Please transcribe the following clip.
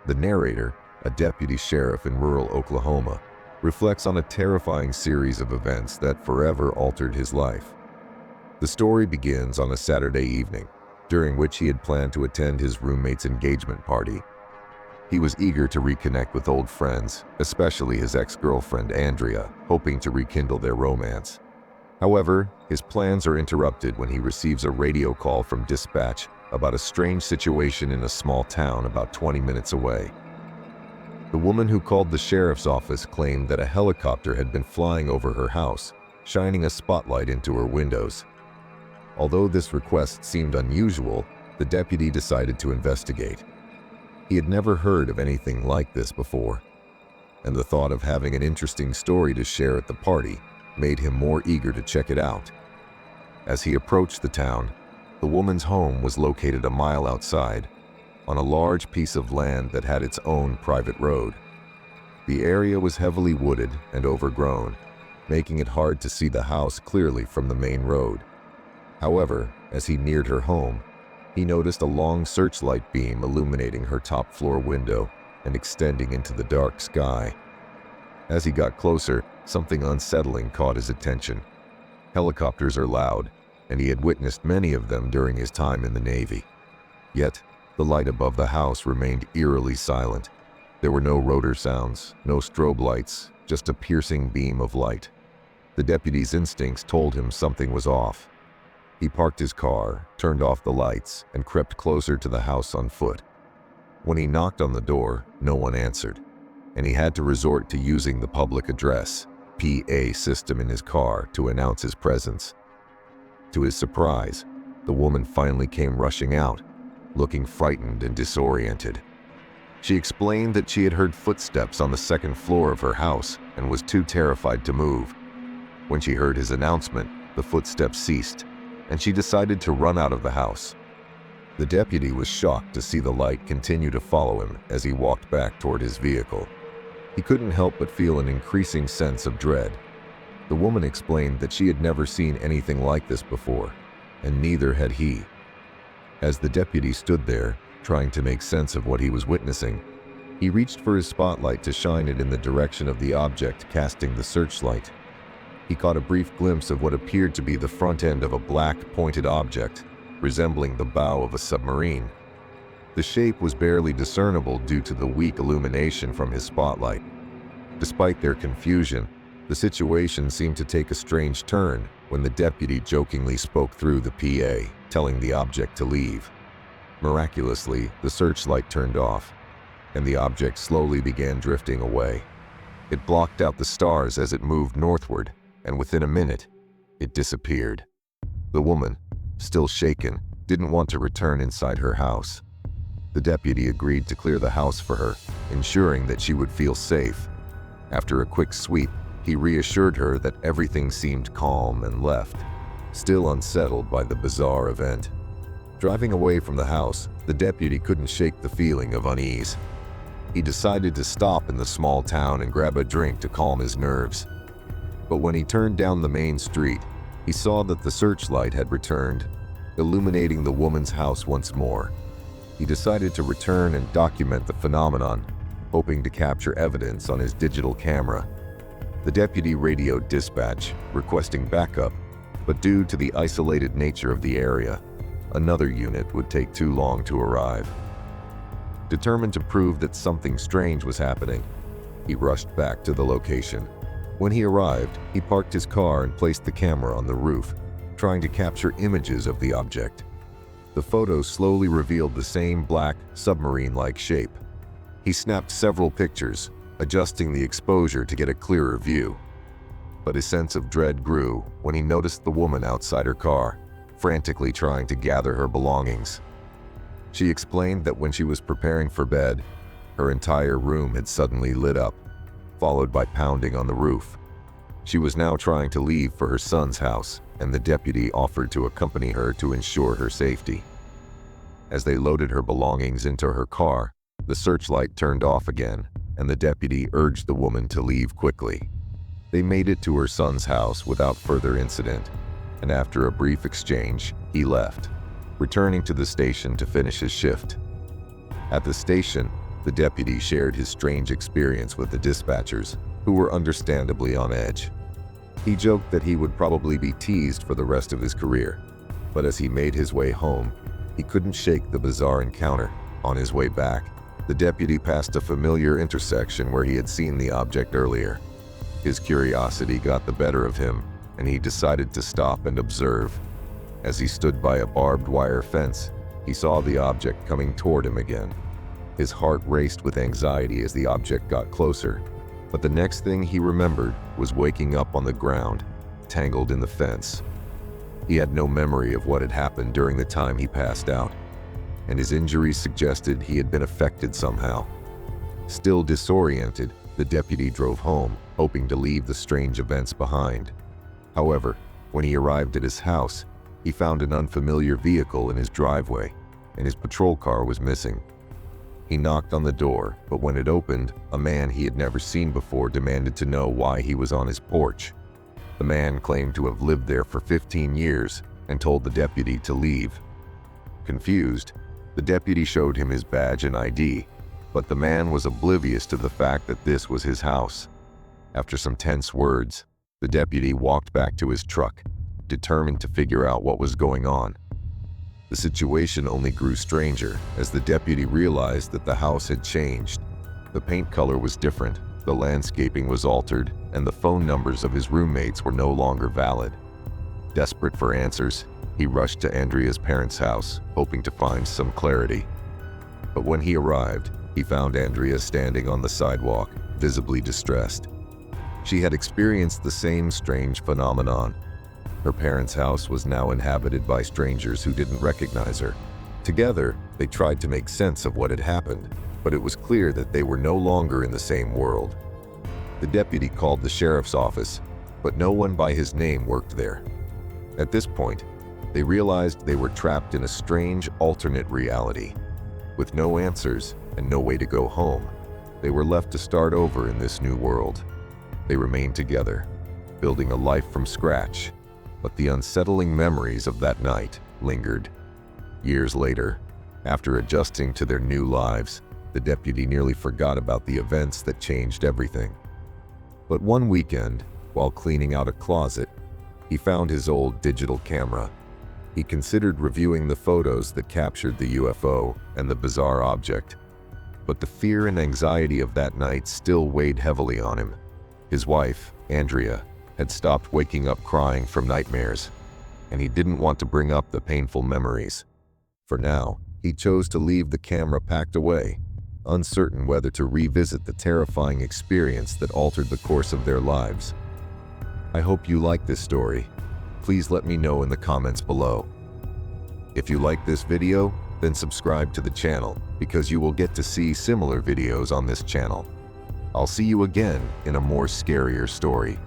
The narrator, a deputy sheriff in rural Oklahoma, reflects on a terrifying series of events that forever altered his life. The story begins on a Saturday evening, during which he had planned to attend his roommate's engagement party. He was eager to reconnect with old friends, especially his ex-girlfriend Andrea, hoping to rekindle their romance. However, his plans are interrupted when he receives a radio call from dispatch about a strange situation in a small town about 20 minutes away. The woman who called the sheriff's office claimed that a helicopter had been flying over her house, shining a spotlight into her windows. Although this request seemed unusual, the deputy decided to investigate. He had never heard of anything like this before, and the thought of having an interesting story to share at the party made him more eager to check it out. As he approached the town, the woman's home was located a mile outside, on a large piece of land that had its own private road. The area was heavily wooded and overgrown, making it hard to see the house clearly from the main road. However, as he neared her home, he noticed a long searchlight beam illuminating her top floor window and extending into the dark sky. As he got closer, something unsettling caught his attention. Helicopters are loud, and he had witnessed many of them during his time in the Navy. Yet, the light above the house remained eerily silent. There were no rotor sounds, no strobe lights, just a piercing beam of light. The deputy's instincts told him something was off. He parked his car, turned off the lights, and crept closer to the house on foot. When he knocked on the door, no one answered, and he had to resort to using the public address (PA) system in his car to announce his presence. To his surprise, the woman finally came rushing out, looking frightened and disoriented. She explained that she had heard footsteps on the second floor of her house and was too terrified to move. When she heard his announcement, the footsteps ceased, and she decided to run out of the house. The deputy was shocked to see the light continue to follow him as he walked back toward his vehicle. He couldn't help but feel an increasing sense of dread. The woman explained that she had never seen anything like this before, and neither had he. As the deputy stood there, trying to make sense of what he was witnessing, he reached for his spotlight to shine it in the direction of the object casting the searchlight. He caught a brief glimpse of what appeared to be the front end of a black, pointed object, resembling the bow of a submarine. The shape was barely discernible due to the weak illumination from his spotlight. Despite their confusion, the situation seemed to take a strange turn when the deputy jokingly spoke through the PA, telling the object to leave. Miraculously, the searchlight turned off, and the object slowly began drifting away. It blocked out the stars as it moved northward, and within a minute, it disappeared. The woman, still shaken, didn't want to return inside her house. The deputy agreed to clear the house for her, ensuring that she would feel safe. After a quick sweep, he reassured her that everything seemed calm and left, still unsettled by the bizarre event. Driving away from the house, the deputy couldn't shake the feeling of unease. He decided to stop in the small town and grab a drink to calm his nerves. But when he turned down the main street, he saw that the searchlight had returned, illuminating the woman's house once more. He decided to return and document the phenomenon, hoping to capture evidence on his digital camera. The deputy radioed dispatch, requesting backup, but due to the isolated nature of the area, another unit would take too long to arrive. Determined to prove that something strange was happening, he rushed back to the location. When he arrived, he parked his car and placed the camera on the roof, trying to capture images of the object. The photos slowly revealed the same black, submarine-like shape. He snapped several pictures, adjusting the exposure to get a clearer view. But his sense of dread grew when he noticed the woman outside her car, frantically trying to gather her belongings. She explained that when she was preparing for bed, her entire room had suddenly lit up, followed by pounding on the roof. She was now trying to leave for her son's house, and the deputy offered to accompany her to ensure her safety. As they loaded her belongings into her car, the searchlight turned off again, and the deputy urged the woman to leave quickly. They made it to her son's house without further incident, and after a brief exchange, he left, returning to the station to finish his shift. At the station, The deputy shared his strange experience with the dispatchers, who were understandably on edge. He joked that he would probably be teased for the rest of his career, but as he made his way home, he couldn't shake the bizarre encounter. On his way back, the deputy passed a familiar intersection where he had seen the object earlier. His curiosity got the better of him, and he decided to stop and observe. As he stood by a barbed wire fence, he saw the object coming toward him again. His heart raced with anxiety as the object got closer, but the next thing he remembered was waking up on the ground, tangled in the fence. He had no memory of what had happened during the time he passed out, and his injuries suggested he had been affected somehow. Still disoriented, the deputy drove home, hoping to leave the strange events behind. However, when he arrived at his house, he found an unfamiliar vehicle in his driveway, and his patrol car was missing. He knocked on the door, but when it opened, a man he had never seen before demanded to know why he was on his porch. The man claimed to have lived there for 15 years and told the deputy to leave. Confused, the deputy showed him his badge and ID, but the man was oblivious to the fact that this was his house. After some tense words, the deputy walked back to his truck, determined to figure out what was going on. The situation only grew stranger as the deputy realized that the house had changed. The paint color was different, the landscaping was altered, and the phone numbers of his roommates were no longer valid. Desperate for answers, he rushed to Andrea's parents' house, hoping to find some clarity. But when he arrived, he found Andrea standing on the sidewalk, visibly distressed. She had experienced the same strange phenomenon. Her parents' house was now inhabited by strangers who didn't recognize her. Together, they tried to make sense of what had happened, but it was clear that they were no longer in the same world. The deputy called the sheriff's office, but no one by his name worked there. At this point, they realized they were trapped in a strange alternate reality. With no answers and no way to go home, they were left to start over in this new world. They remained together, building a life from scratch, but the unsettling memories of that night lingered. Years later, after adjusting to their new lives, the deputy nearly forgot about the events that changed everything. But one weekend, while cleaning out a closet, he found his old digital camera. He considered reviewing the photos that captured the UFO and the bizarre object, but the fear and anxiety of that night still weighed heavily on him. His wife, Andrea, had stopped waking up crying from nightmares, and he didn't want to bring up the painful memories. For now, he chose to leave the camera packed away, uncertain whether to revisit the terrifying experience that altered the course of their lives. I hope you like this story. Please let me know in the comments below. If you like this video, then subscribe to the channel because you will get to see similar videos on this channel. I'll see you again in a more scarier story.